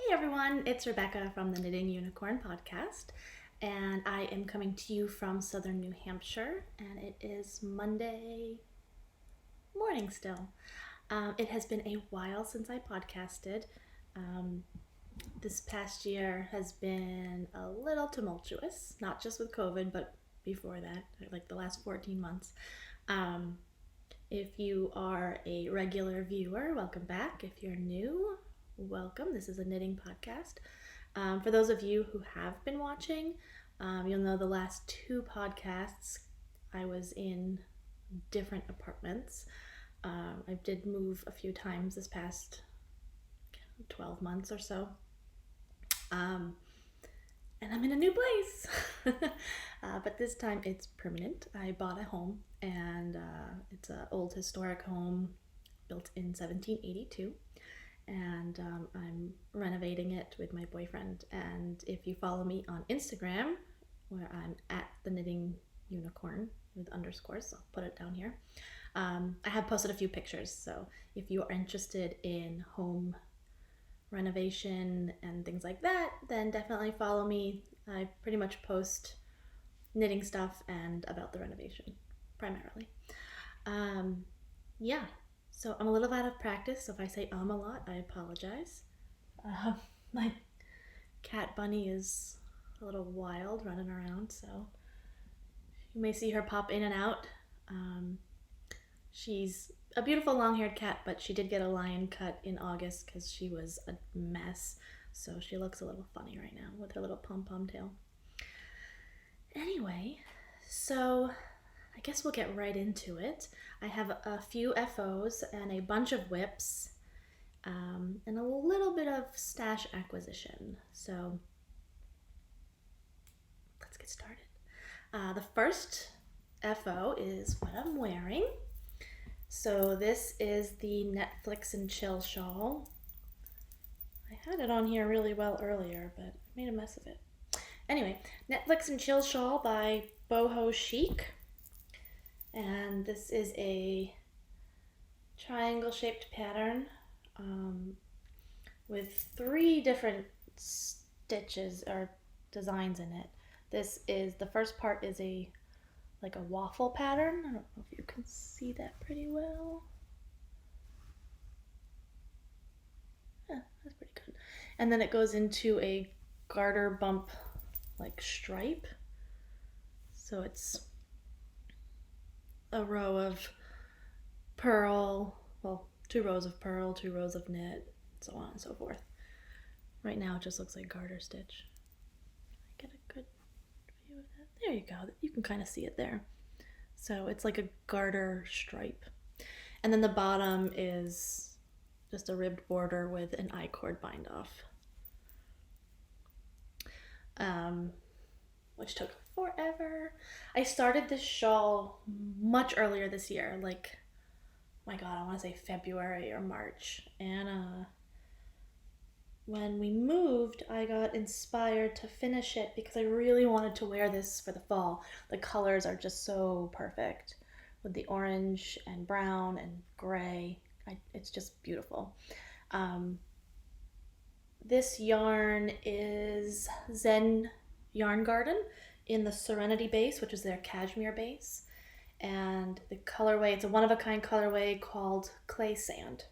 Hey everyone, it's Rebecca from the Knitting Unicorn podcast, and I am coming to you from southern New Hampshire, and it is Monday morning still. It has been a while since I podcasted. This past year has been a little tumultuous, not just with COVID, but before that, like the last 14 months. If you are a regular viewer, welcome back. If you're new, welcome. This is a knitting podcast. For those of you who have been watching, you'll know the last two podcasts I was in different apartments. I did move a few times this past 12 months or so. And I'm in a new place. But this time it's permanent. I bought a home, and it's an old historic home built in 1782. And I'm renovating it with my boyfriend. And if you follow me on Instagram, where I'm at the Knitting Unicorn with underscores, I'll put it down here. I have posted a few pictures, so if you are interested in home renovation and things like that, then definitely follow me. I pretty much post knitting stuff and about the renovation primarily. Yeah, so I'm a little out of practice, so if I say a lot, I apologize. My cat Bunny is a little wild running around, so you may see her pop in and out. She's a beautiful long-haired cat, but she did get a lion cut in August because she was a mess. So she looks a little funny right now with her little pom-pom tail. Anyway, so I guess we'll get right into it. I have a few FOs and a bunch of whips, and a little bit of stash acquisition. So let's get started. The first FO is what I'm wearing. So this is the Netflix and Chill shawl. I had it on here really well earlier, but I made a mess of it. Anyway, Netflix and Chill shawl by Boho Chic. And this is a triangle shaped pattern with 3 different stitches or designs in it. The first part is like a waffle pattern. I don't know if you can see that pretty well. Yeah, that's pretty good. And then it goes into a garter bump like stripe. So it's a row of purl, 2 rows of purl, 2 rows of knit, so on and so forth. Right now it just looks like garter stitch. I get a good view of that. There you go. You can kind of see it there. So it's like a garter stripe. And then the bottom is just a ribbed border with an I-cord bind off. Which took forever. I started this shawl much earlier this year, like, my God, I want to say February or March. And when we moved, I got inspired to finish it because I really wanted to wear this for the fall. The colors are just so perfect with the orange and brown and gray. It's just beautiful. This yarn is Zen Yarn Garden in the Serenity base, which is their cashmere base. And the colorway, it's a one-of-a-kind colorway called Clay Sand.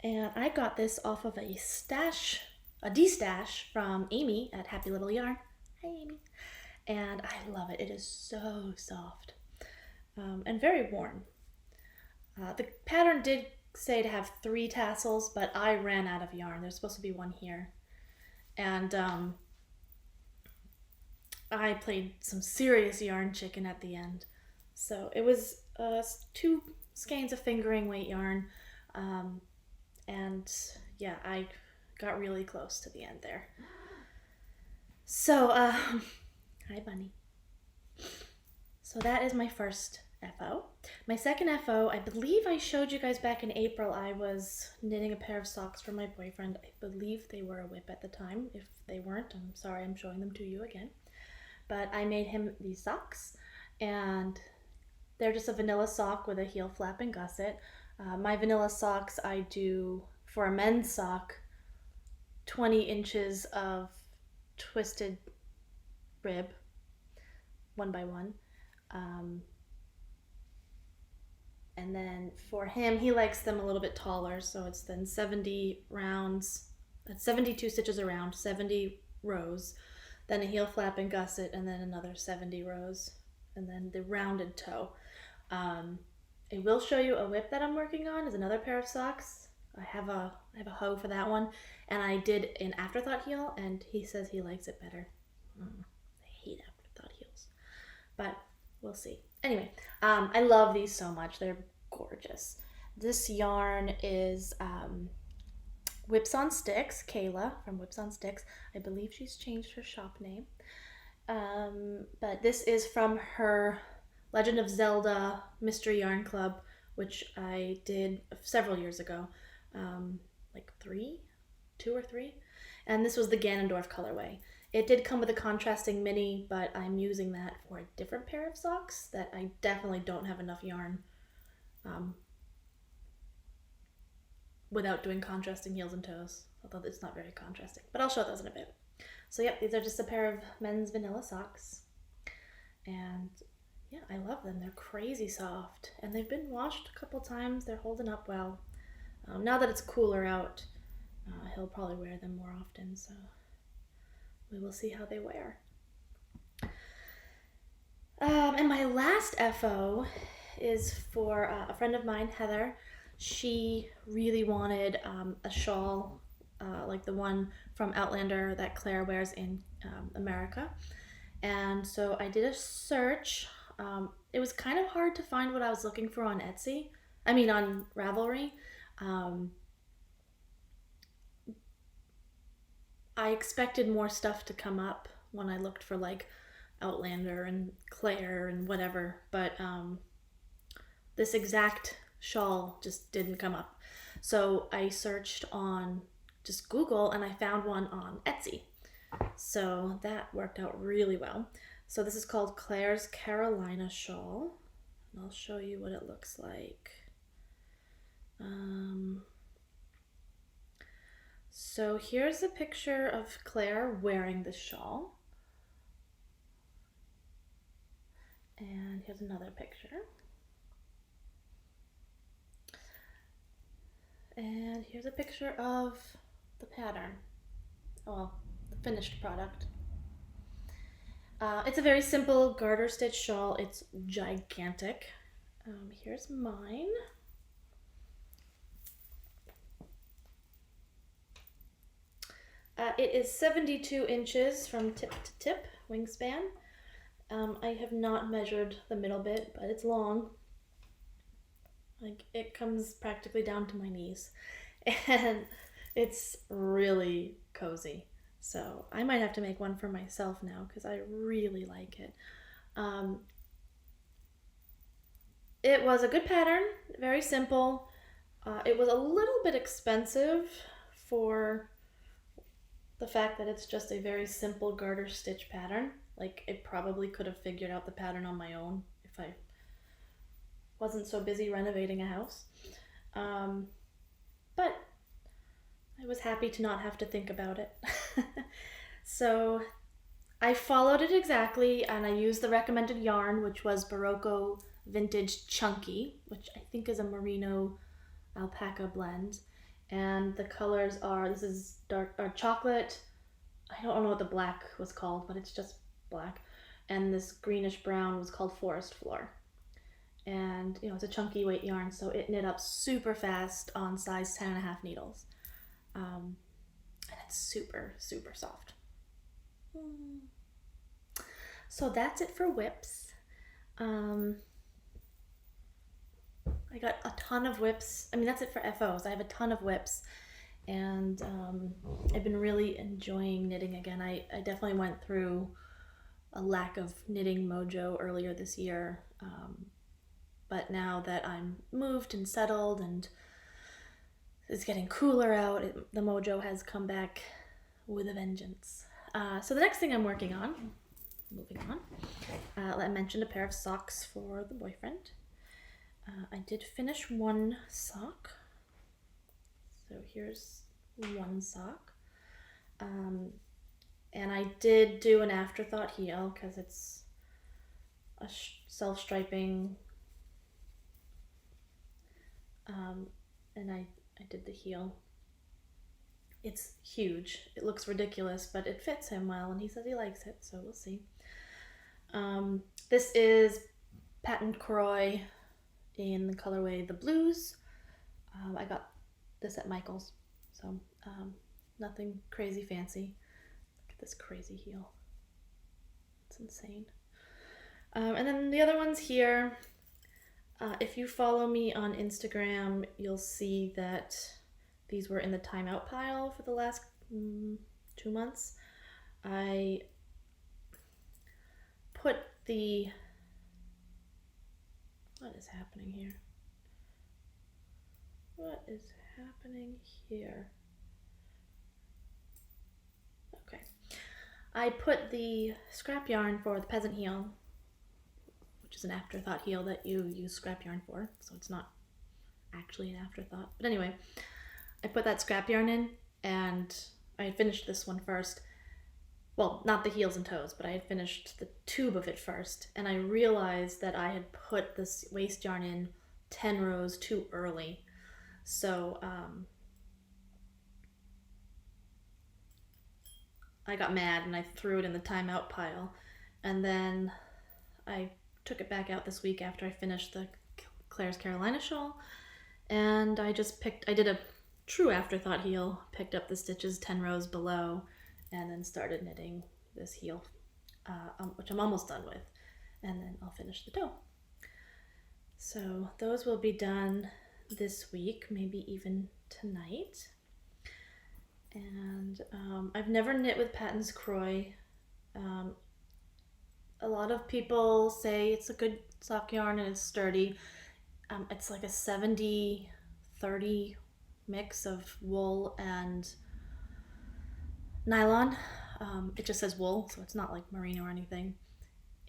And I got this off of a de-stash from Amy at Happy Little Yarn. Hi, Amy. And I love it. It is so soft and very warm. The pattern did say to have 3 tassels, but I ran out of yarn. There's supposed to be 1 here. And I played some serious yarn chicken at the end. So it was 2 skeins of fingering weight yarn. And yeah, I got really close to the end there. So, hi Bunny. So that is my first FO. My second FO, I believe I showed you guys back in April. I was knitting a pair of socks for my boyfriend. I believe they were a whip at the time. If they weren't, I'm sorry, I'm showing them to you again. But I made him these socks, and they're just a vanilla sock with a heel flap and gusset. My vanilla socks I do for a men's sock 20 inches of twisted rib, 1 by 1. And then for him, he likes them a little bit taller, so it's then 70 rounds, that's 72 stitches around, 70 rows, then a heel flap and gusset, and then another 70 rows, and then the rounded toe. I will show you a whip that I'm working on, is another pair of socks. I have a hoe for that one, and I did an afterthought heel, and he says he likes it better. I hate afterthought heels, but we'll see. Anyway, I love these so much. They're gorgeous. This yarn is Whips on Sticks, Kayla from Whips on Sticks. I believe she's changed her shop name. But this is from her Legend of Zelda Mystery Yarn Club, which I did several years ago, like 2 or 3. And this was the Ganondorf colorway. It did come with a contrasting mini, but I'm using that for a different pair of socks that I definitely don't have enough yarn without doing contrasting heels and toes, although it's not very contrasting, but I'll show those in a bit. So yep, these are just a pair of men's vanilla socks, and yeah, I love them. They're crazy soft, and they've been washed a couple times. They're holding up well. Now that it's cooler out, he'll probably wear them more often, so we will see how they wear. And my last FO is for a friend of mine, Heather. She really wanted a shawl like the one from Outlander that Clare wears in America. And so I did a search. It was kind of hard to find what I was looking for on Etsy. I mean on Ravelry. I expected more stuff to come up when I looked for like Outlander and Clare and whatever, but this exact shawl just didn't come up. So I searched on just Google and I found one on Etsy. So that worked out really well. So this is called Clare's Carolina Shawl. And I'll show you what it looks like. So here's a picture of Clare wearing the shawl. And here's another picture. And here's a picture of the pattern. Well, the finished product. It's a very simple garter stitch shawl. It's gigantic. Here's mine. It is 72 inches from tip to tip, wingspan. I have not measured the middle bit, but it's long. Like, it comes practically down to my knees. And it's really cozy. So I might have to make one for myself now because I really like it. It was a good pattern, very simple. It was a little bit expensive for the fact that it's just a very simple garter stitch pattern. Like, I probably could have figured out the pattern on my own if I wasn't so busy renovating a house. But I was happy to not have to think about it. So I followed it exactly, and I used the recommended yarn, which was Barocco Vintage Chunky, which I think is a merino alpaca blend. And the colors are, this is dark chocolate, I don't know what the black was called, but it's just black. And this greenish brown was called Forest Floor. And you know, it's a chunky weight yarn, so it knit up super fast on size 10.5 needles. And it's super, super soft. So that's it for whips. I got a ton of whips. I mean, that's it for FOs. I have a ton of whips, and I've been really enjoying knitting again. I definitely went through a lack of knitting mojo earlier this year, but now that I'm moved and settled and it's getting cooler out, the mojo has come back with a vengeance. So the next thing I'm working on, moving on, I mentioned a pair of socks for the boyfriend. I did finish one sock. So here's one sock. And I did do an afterthought heel because it's a self-striping, and I did the heel. It's huge. It looks ridiculous, but it fits him well, and he says he likes it, so we'll see. This is patent Croy in the colorway The Blues. I got this at Michael's, so nothing crazy fancy. Look at this crazy heel. It's insane. And then the other ones here, if you follow me on Instagram, you'll see that these were in the timeout pile for the last 2 months. I put the... What is happening here? What is happening here? Okay. I put the scrap yarn for the peasant heel, which is an afterthought heel that you use scrap yarn for, so it's not actually an afterthought. But anyway, I put that scrap yarn in, and I had finished this one first. Well, not the heels and toes, but I had finished the tube of it first, and I realized that I had put this waste yarn in 10 rows too early. So I got mad and I threw it in the timeout pile, and then I took it back out this week after I finished the Clare's Carolina shawl, and I did a true afterthought heel, picked up the stitches 10 rows below, and then started knitting this heel, which I'm almost done with, and then I'll finish the toe. So those will be done this week, maybe even tonight. And I've never knit with Patton's Croy. A lot of people say it's a good sock yarn and it's sturdy. It's like a 70-30 mix of wool and nylon. It just says wool, so it's not like merino or anything.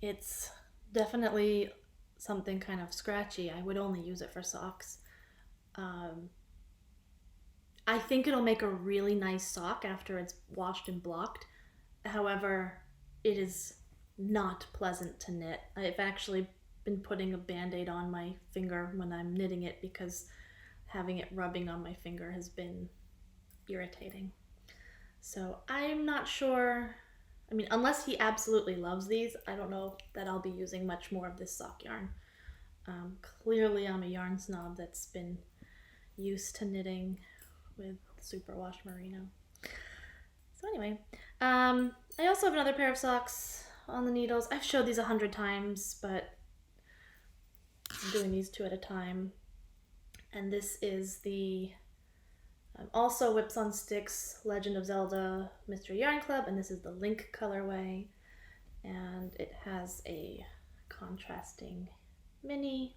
It's definitely something kind of scratchy. I would only use it for socks. I think it'll make a really nice sock after it's washed and blocked. However, it is not pleasant to knit. I've actually been putting a band-aid on my finger when I'm knitting it because having it rubbing on my finger has been irritating. So I'm not sure. I mean, unless he absolutely loves these, I don't know that I'll be using much more of this sock yarn. Clearly I'm a yarn snob that's been used to knitting with superwash merino. So anyway, I also have another pair of socks on the needles. I've showed these 100 times, but I'm doing these 2 at a time. And this is the also Whips on Sticks Legend of Zelda Mystery Yarn Club, and this is the Link colorway, and it has a contrasting mini.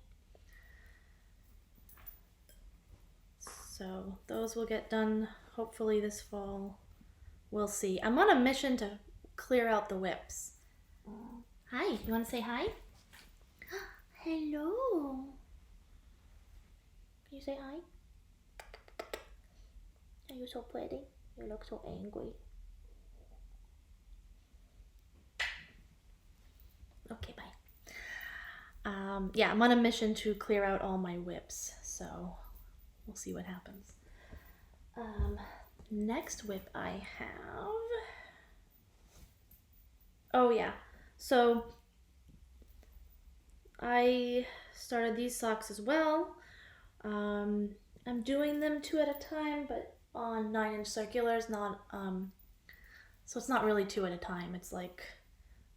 So those will get done hopefully this fall. We'll see. I'm on a mission to clear out the whips. Hi, you want to say hi? Hello. Can you say hi? Are you so pretty? You look so angry. Okay, bye. Yeah, I'm on a mission to clear out all my whips, so we'll see what happens. Next whip I have... Oh yeah, so I started these socks as well. I'm doing them 2 at a time, but on 9-inch circulars, not so it's not really 2 at a time. It's like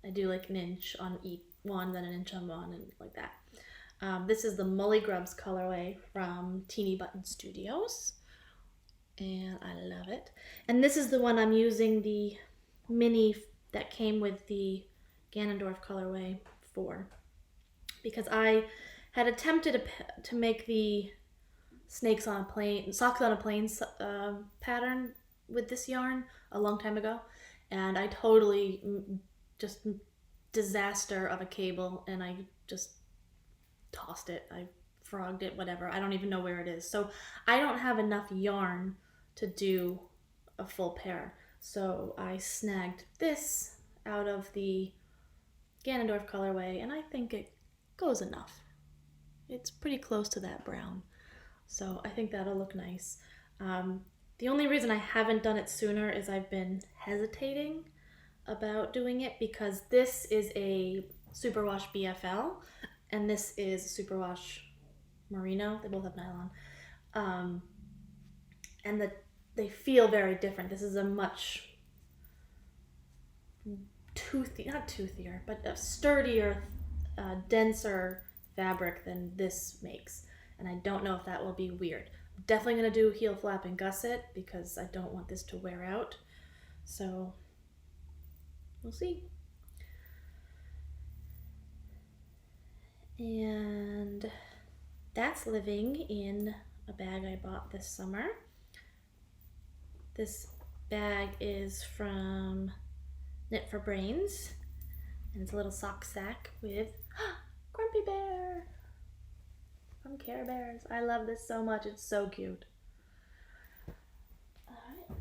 I do like an inch on each one, then an inch on one, and like that. This is the Mully Grubs colorway from Teeny Button Studios, and I love it. And this is the one I'm using the mini that came with the Ganondorf colorway for, because I had attempted to make the snakes on a plane, socks on a plane pattern with this yarn a long time ago, and I totally just disaster of a cable, and I just tossed it. I frogged it, whatever. I don't even know where it is. So I don't have enough yarn to do a full pair. So I snagged this out of the Ganondorf colorway, and I think it goes enough. It's pretty close to that brown, so I think that'll look nice. The only reason I haven't done it sooner is I've been hesitating about doing it because this is a Superwash BFL and this is Superwash Merino. They both have nylon. And they feel very different. This is a much not toothier, but a sturdier, denser fabric than this makes. And I don't know if that will be weird. I'm definitely going to do heel flap and gusset because I don't want this to wear out. So we'll see. And that's living in a bag I bought this summer. This bag is from Knit for Brains, and it's a little sock sack with Grumpy Bear from Care Bears. I love this so much. It's so cute. All right.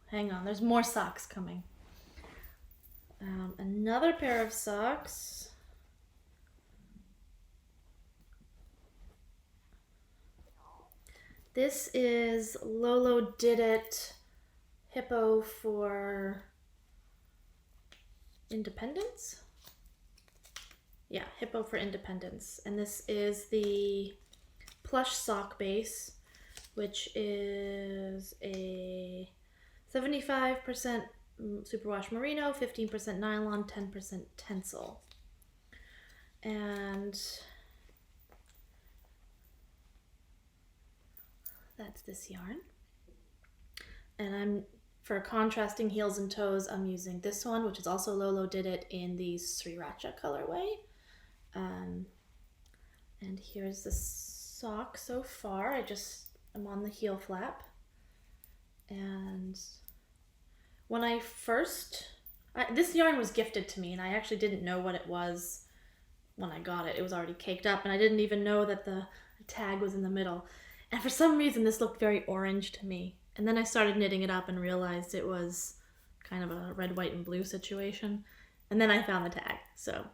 Hang on, there's more socks coming. Another pair of socks. This is Lolo Did It Hippo for Independence? Yeah, Hippo for Independence. And this is the plush sock base, which is a 75% superwash merino, 15% nylon, 10% tencel. And that's this yarn. And for contrasting heels and toes, I'm using this one, which is also Lolo Did It in the Sriracha colorway. And here's the sock so far. I'm on the heel flap. And when I first, this yarn was gifted to me and I actually didn't know what it was when I got it. It was already caked up and I didn't even know that the tag was in the middle. And for some reason this looked very orange to me. And then I started knitting it up and realized it was kind of a red, white, and blue situation. And then I found the tag. So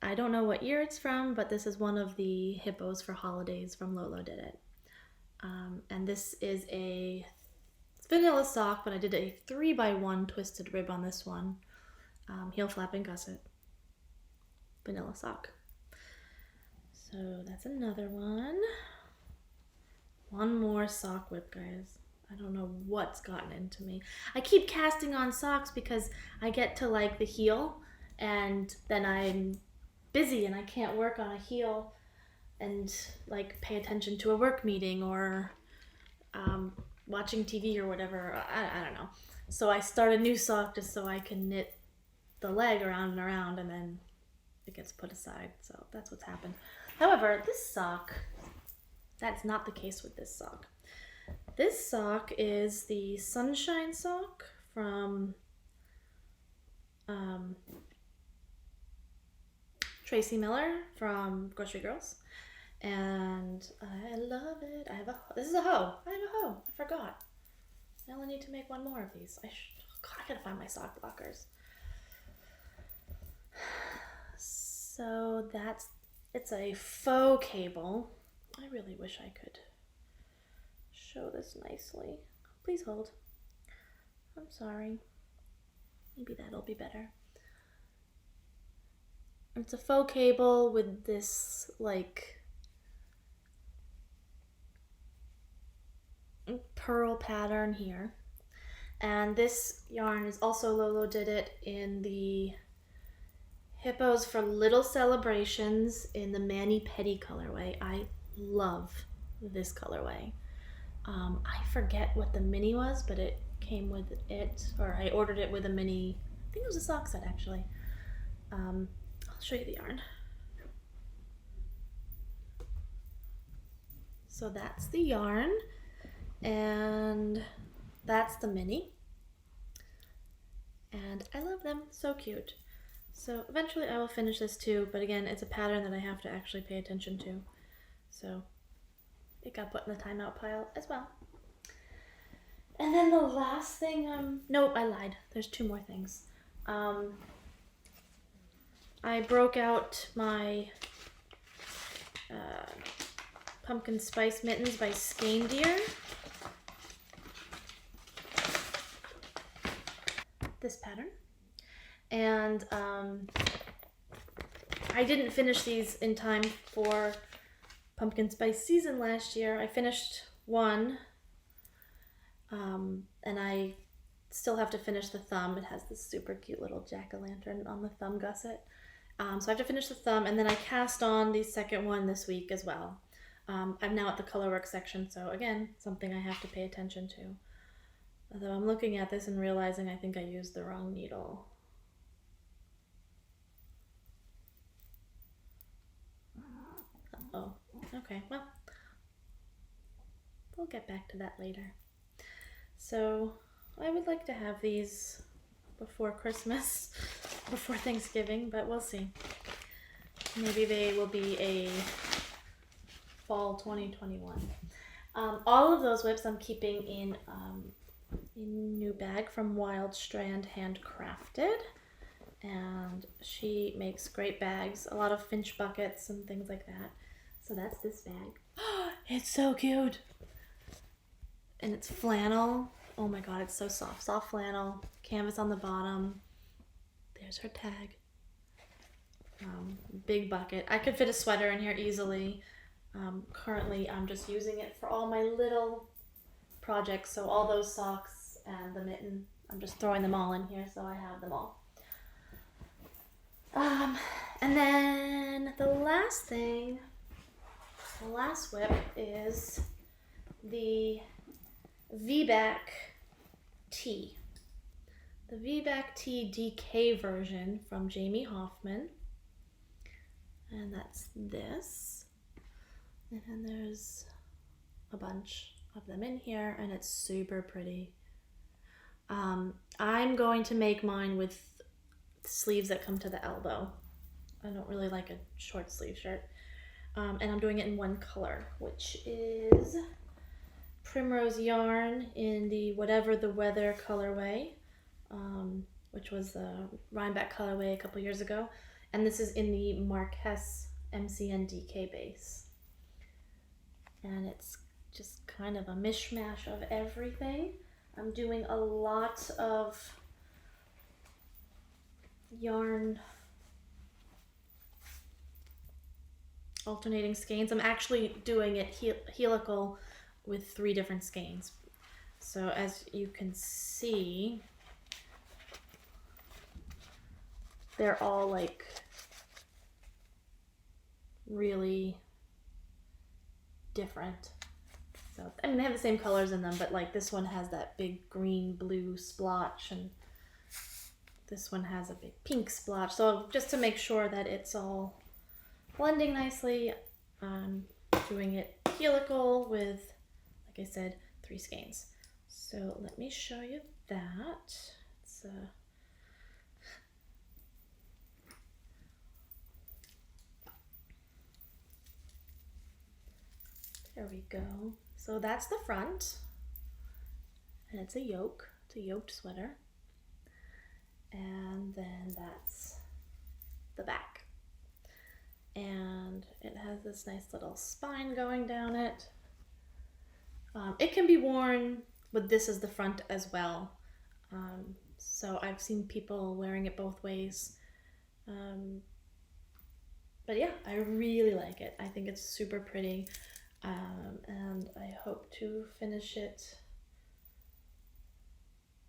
I don't know what year it's from, but this is one of the hippos for holidays from Lolo Did It. And this is a vanilla sock, but I did a 3x1 twisted rib on this one. Heel flap and gusset. Vanilla sock. So that's another one. One more sock whip, guys. I don't know what's gotten into me. I keep casting on socks because I get to like the heel and then I'm busy and I can't work on a heel and like pay attention to a work meeting or watching TV or whatever. I don't know. So I start a new sock just so I can knit the leg around and around and then it gets put aside. So that's what's happened. However, this sock, that's not the case with this sock. This sock is the Sunshine sock from Tracy Miller from Grocery Girls. And I love it. This is a hoe. I have a hoe. I forgot. I only need to make one more of these. I gotta find my sock blockers. So it's a faux cable. I really wish I could show this nicely. Please hold. I'm sorry. Maybe that'll be better. It's a faux cable with this like pearl pattern here. And this yarn is also Lolo Did It in the Hippos for Little Celebrations in the Mani Petty colorway. I love this colorway. I forget what the mini was, but it came with it, or I ordered it with a mini, I think it was a sock set actually. I'll show you the yarn. So that's the yarn, and that's the mini. And I love them, so cute. So eventually I will finish this too, but again, it's a pattern that I have to actually pay attention to. So it got put in the timeout pile as well. And then the last thing, nope, I lied. There's two more things. I broke out my pumpkin spice mittens by Skein Deer. This pattern. And I didn't finish these in time for pumpkin spice season last year. I finished one, and I still have to finish the thumb. It has this super cute little jack-o'-lantern on the thumb gusset. So I have to finish the thumb, and then I cast on the second one this week as well. I'm now at the colorwork section, so again, something I have to pay attention to. Although I'm looking at this and realizing I think I used the wrong needle. Oh, okay, well, we'll get back to that later. So I would like to have these before Christmas, before Thanksgiving, but we'll see. Maybe they will be a fall 2021. All of those whips I'm keeping in a new bag from Wild Strand Handcrafted. And she makes great bags, a lot of finch buckets and things like that. So that's this bag. It's so cute. And it's flannel. Oh my god, it's so soft. Soft flannel. Canvas on the bottom. There's her tag. Big bucket. I could fit a sweater in here easily. Currently, I'm just using it for all my little projects. So all those socks and the mitten, I'm just throwing them all in here so I have them all. And then the last thing, the last whip is the V-back tee. The V-back tee DK version from Jamie Hoffman. And that's this. And there's a bunch of them in here, and it's super pretty. I'm going to make mine with sleeves that come to the elbow. I don't really like a short sleeve shirt. And I'm doing it in one color, which is Primrose yarn in the Whatever the Weather colorway, which was the Rhinebeck colorway a couple years ago. And this is in the Marquess MCN DK base. And it's just kind of a mishmash of everything. I'm doing a lot of yarn alternating skeins. I'm actually doing it helical with 3 different skeins. So as you can see, they're all like really different. So I mean, they have the same colors in them, but like this one has that big green blue splotch, and this one has a big pink splotch. So just to make sure that it's all blending nicely, I'm doing it helical with, like I said, 3 skeins. So let me show you that. It's there we go. So that's the front, and it's a yoke. It's a yoked sweater. And then that's the back. And it has this nice little spine going down it. It can be worn with this as the front as well. So I've seen people wearing it both ways. But yeah, I really like it. I think it's super pretty. And I hope to finish it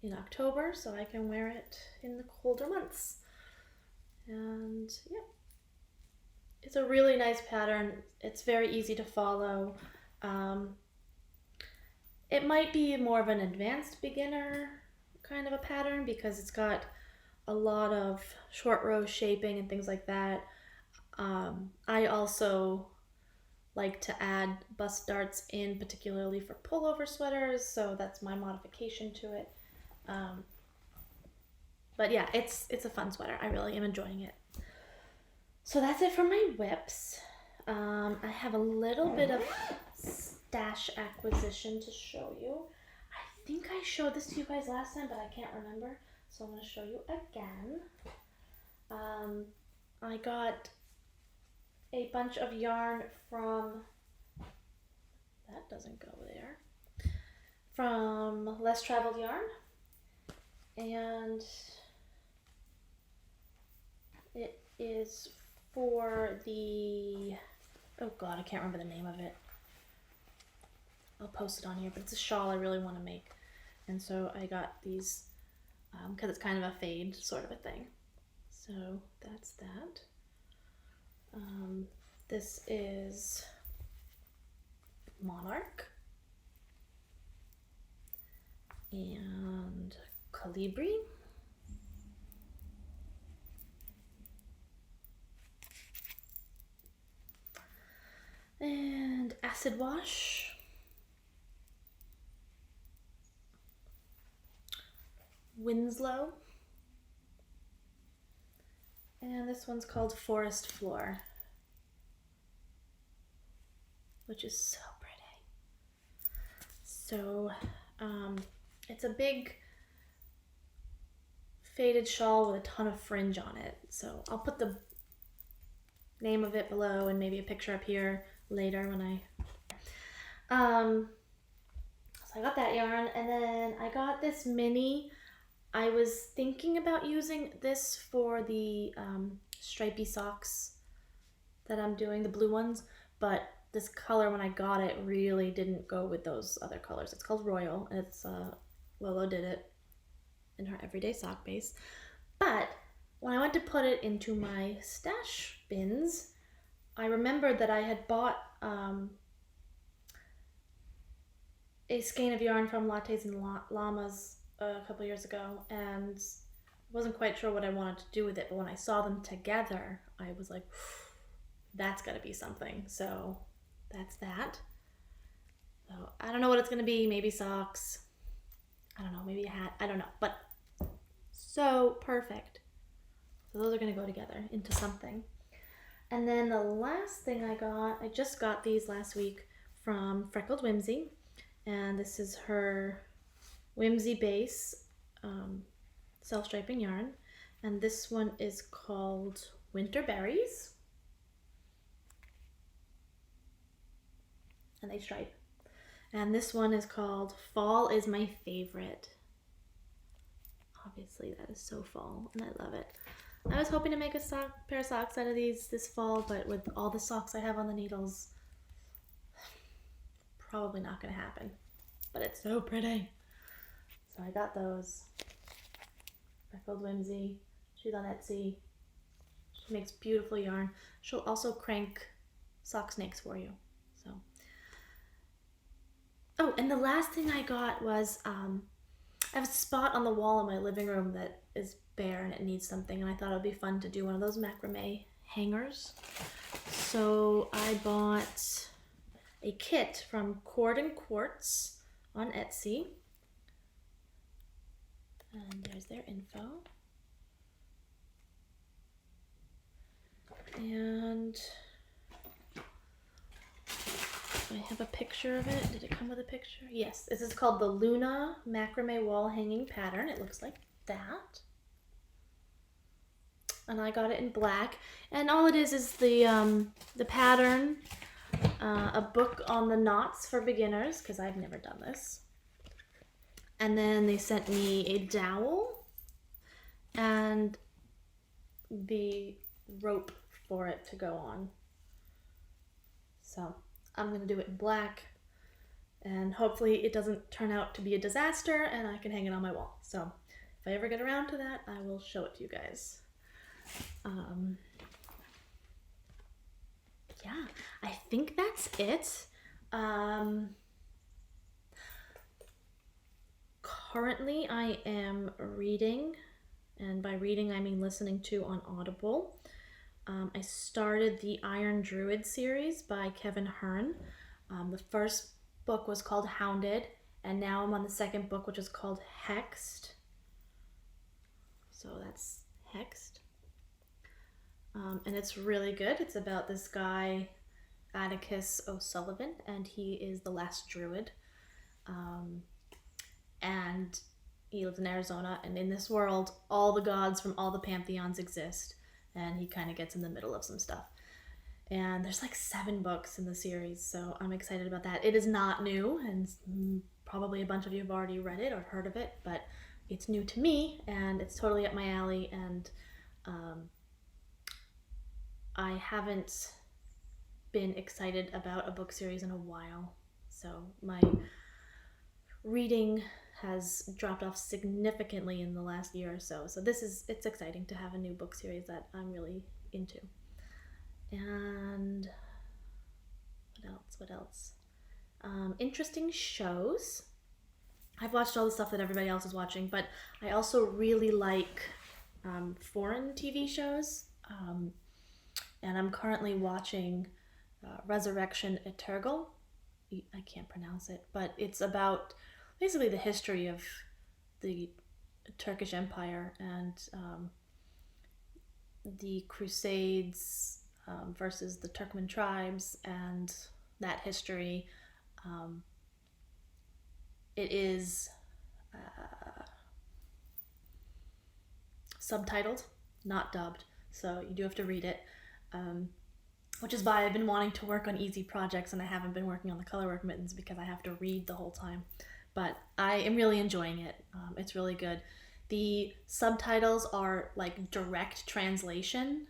in October so I can wear it in the colder months. And yeah, it's a really nice pattern. It's very easy to follow. It might be more of an advanced beginner kind of a pattern because it's got a lot of short row shaping and things like that. I also like to add bust darts in, particularly for pullover sweaters, so that's my modification to it. But yeah, it's a fun sweater. I really am enjoying it. So that's it for my whips. I have a little bit of stash acquisition to show you. I think I showed this to you guys last time, but I can't remember, so I'm going to show you again. I got a bunch of yarn from, that doesn't go there, from Less Traveled Yarn, and it is for the, oh god, I can't remember the name of it. I'll post it on here, but it's a shawl I really want to make, and so I got these because it's kind of a fade sort of a thing. So that's that. This is Monarch and Colibri. And Acid Wash. Winslow. And this one's called Forest Floor, which is so pretty. So it's a big faded shawl with a ton of fringe on it. So I'll put the name of it below and maybe a picture up here later when I so I got that yarn, and then I got this mini. I was thinking about using this for the stripy socks that I'm doing, the blue ones, but this color when I got it really didn't go with those other colors. It's called Royal, and it's Willow did it in her everyday sock base. But when I went to put it into my stash bins, I remembered that I had bought a skein of yarn from Lattes and Llamas a couple years ago, and wasn't quite sure what I wanted to do with it, but when I saw them together, I was like, that's gotta be something. So that's that. So I don't know what it's gonna be, maybe socks, I don't know, maybe a hat, I don't know, but so perfect. So those are gonna go together into something. And then the last thing I just got these last week from Freckled Whimsy, and this is her Whimsy base self-striping yarn, and this one is called Winter Berries, and they stripe, and this one is called Fall is My Favorite. Obviously that is so fall, and I love it. I was hoping to make a pair of socks out of these this fall, but with all the socks I have on the needles, probably not gonna happen, but it's so pretty. So I got those. Freckled Whimsy. She's on Etsy. She makes beautiful yarn. She'll also crank sock snakes for you. So. Oh, and the last thing I got was I have a spot on the wall in my living room that is bare and it needs something, and I thought it would be fun to do one of those macrame hangers. So I bought a kit from Cord and Quartz on Etsy. And there's their info. And I have a picture of it. Did it come with a picture? Yes, this is called the Luna Macrame Wall Hanging Pattern. It looks like that. And I got it in black. And all it is the pattern, a book on the knots for beginners, because I've never done this. And then they sent me a dowel and the rope for it to go on. So I'm going to do it in black, and hopefully it doesn't turn out to be a disaster and I can hang it on my wall. So if I ever get around to that, I will show it to you guys. Yeah, I think that's it. Currently, I am reading, and by reading I mean listening to on Audible. I started the Iron Druid series by Kevin Hearn. The first book was called Hounded, and now I'm on the second book, which is called Hexed. So that's Hexed. And it's really good. It's about this guy, Atticus O'Sullivan, and he is the last druid. and he lives in Arizona, and in this world, all the gods from all the pantheons exist, and he kind of gets in the middle of some stuff. And there's like 7 books in the series, so I'm excited about that. It is not new, and probably a bunch of you have already read it or heard of it, but it's new to me, and it's totally up my alley, and I haven't been excited about a book series in a while, so my reading has dropped off significantly in the last year or so. So it's exciting to have a new book series that I'm really into. And what else? Interesting shows. I've watched all the stuff that everybody else is watching, but I also really like foreign TV shows. And I'm currently watching Resurrection Etergal. I can't pronounce it, but it's about basically the history of the Turkish Empire and the Crusades versus the Turkmen tribes and that history. It is subtitled, not dubbed, so you do have to read it. Which is why I've been wanting to work on easy projects and I haven't been working on the colorwork mittens, because I have to read the whole time. But I am really enjoying it. It's really good. The subtitles are like direct translation,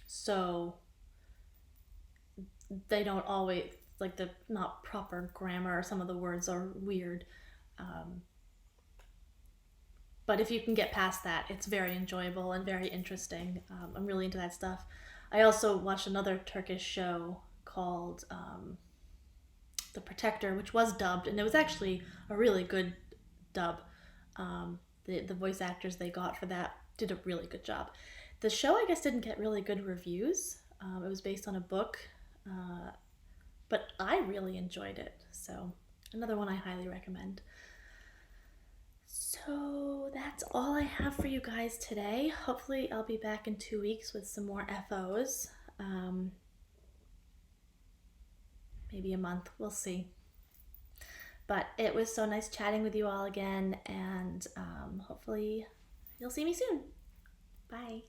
so they don't always, like, the not proper grammar, or some of the words are weird. But if you can get past that, it's very enjoyable and very interesting. I'm really into that stuff. I also watched another Turkish show called The Protector, which was dubbed, and it was actually a really good dub. The voice actors they got for that did a really good job. The show, I guess, didn't get really good reviews. It was based on a book, but I really enjoyed it. So another one I highly recommend. So that's all I have for you guys today. Hopefully I'll be back in 2 weeks with some more FOs. Maybe a month, we'll see. But it was so nice chatting with you all again, and hopefully you'll see me soon. Bye.